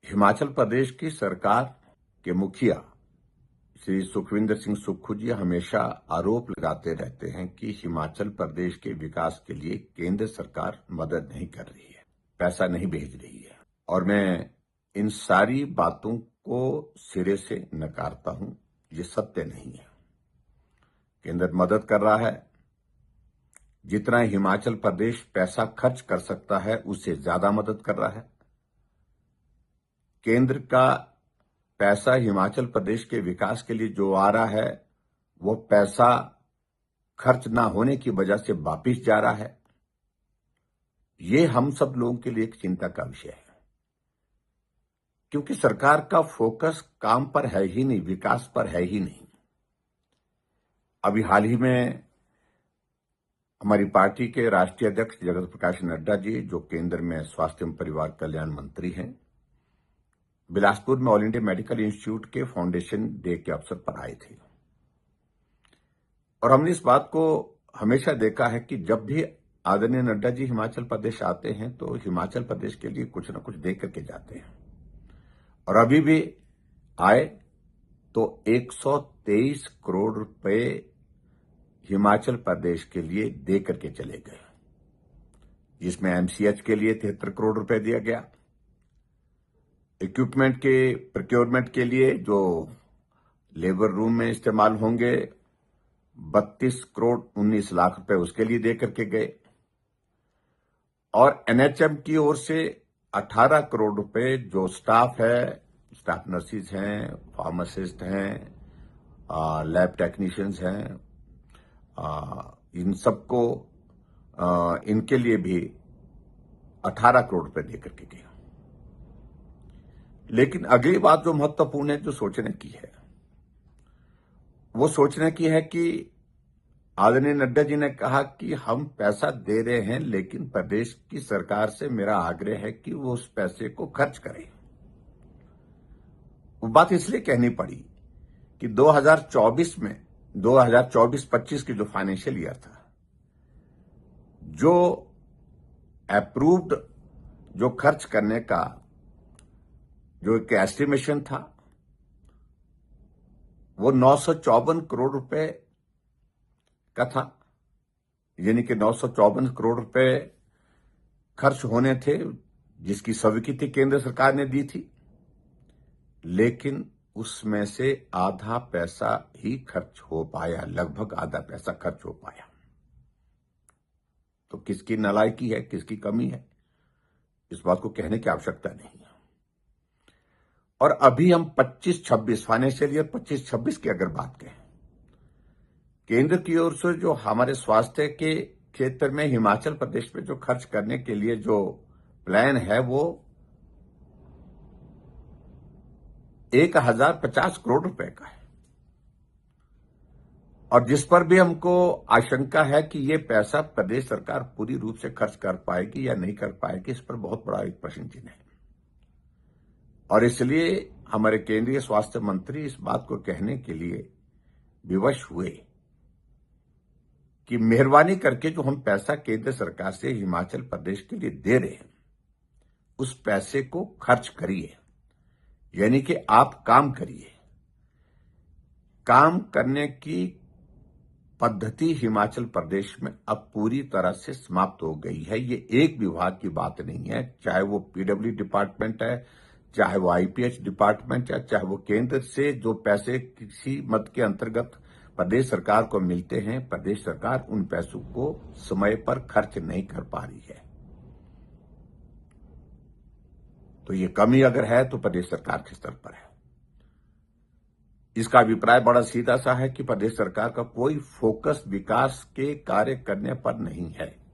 हिमाचल प्रदेश की सरकार के मुखिया श्री सुखविंदर सिंह सुक्खू जी हमेशा आरोप लगाते रहते हैं कि हिमाचल प्रदेश के विकास के लिए केंद्र सरकार मदद नहीं कर रही है, पैसा नहीं भेज रही है। और मैं इन सारी बातों को सिरे से नकारता हूं। ये सत्य नहीं है। केंद्र मदद कर रहा है। जितना हिमाचल प्रदेश पैसा खर्च कर सकता है उससे ज्यादा मदद कर रहा है। केंद्र का पैसा हिमाचल प्रदेश के विकास के लिए जो आ रहा है वो पैसा खर्च ना होने की वजह से वापिस जा रहा है। ये हम सब लोगों के लिए एक चिंता का विषय है, क्योंकि सरकार का फोकस काम पर है ही नहीं, विकास पर है ही नहीं। अभी हाल ही में हमारी पार्टी के राष्ट्रीय अध्यक्ष जगत प्रकाश नड्डा जी, जो केंद्र में स्वास्थ्य एवं परिवार कल्याण मंत्री हैं, बिलासपुर में ऑल इंडिया मेडिकल इंस्टीट्यूट के फाउंडेशन डे के अवसर पर आए थे। और हमने इस बात को हमेशा देखा है कि जब भी आदरणीय नड्डा जी हिमाचल प्रदेश आते हैं तो हिमाचल प्रदेश के लिए कुछ न कुछ दे करके जाते हैं। और अभी भी आए तो 123 करोड़ रुपए हिमाचल प्रदेश के लिए दे करके चले गए, जिसमें एमसीएच के लिए 73 करोड़ रुपए दिया गया। इक्विपमेंट के प्रोक्योरमेंट के लिए जो लेबर रूम में इस्तेमाल होंगे 32 करोड़ 19 लाख रुपए उसके लिए दे करके गए। और एनएचएम की ओर से 18 करोड़ रुपए जो स्टाफ है, स्टाफ नर्सिस हैं, फार्मासिस्ट हैं, लैब टेक्नीशियंस हैं, इन सबको इनके लिए भी 18 करोड़ रुपए दे करके गए। लेकिन अगली बात जो महत्वपूर्ण है, जो सोचने की है, वो सोचने की है कि आदरणीय नड्डा जी ने कहा कि हम पैसा दे रहे हैं, लेकिन प्रदेश की सरकार से मेरा आग्रह है कि वो उस पैसे को खर्च करे। वो बात इसलिए कहनी पड़ी कि 2024-25 की जो फाइनेंशियल ईयर था, जो अप्रूव्ड जो खर्च करने का जो एक एस्टिमेशन था वो 954 करोड़ रुपए का था। यानी कि 954 करोड़ रुपए खर्च होने थे, जिसकी स्वीकृति केंद्र सरकार ने दी थी। लेकिन उसमें से आधा पैसा ही खर्च हो पाया, लगभग आधा पैसा खर्च हो पाया। तो किसकी नालायकी है, किसकी कमी है, इस बात को कहने की आवश्यकता नहीं है। और अभी हम 25-26 फाइनेंशियल ईयर 25-26 की अगर बात करें, केंद्र की ओर से जो हमारे स्वास्थ्य के क्षेत्र में हिमाचल प्रदेश में जो खर्च करने के लिए जो प्लान है वो 1050 करोड़ रुपए का है। और जिस पर भी हमको आशंका है कि ये पैसा प्रदेश सरकार पूरी रूप से खर्च कर पाएगी या नहीं कर पाएगी, इस पर बहुत बड़ा एक प्रश्न चिन्ह है। और इसलिए हमारे केंद्रीय स्वास्थ्य मंत्री इस बात को कहने के लिए विवश हुए कि मेहरबानी करके जो हम पैसा केंद्र सरकार से हिमाचल प्रदेश के लिए दे रहे हैं, उस पैसे को खर्च करिए। यानी कि आप काम करिए। काम करने की पद्धति हिमाचल प्रदेश में अब पूरी तरह से समाप्त हो गई है। ये एक विभाग की बात नहीं है, चाहे वो पीडब्ल्यू डिपार्टमेंट है, चाहे वो आईपीएच डिपार्टमेंट है, चाहे वो केंद्र से जो पैसे किसी मद के अंतर्गत प्रदेश सरकार को मिलते हैं, प्रदेश सरकार उन पैसों को समय पर खर्च नहीं कर पा रही है। तो ये कमी अगर है तो प्रदेश सरकार के स्तर पर है। इसका अभिप्राय बड़ा सीधा सा है कि प्रदेश सरकार का कोई फोकस विकास के कार्य करने पर नहीं है।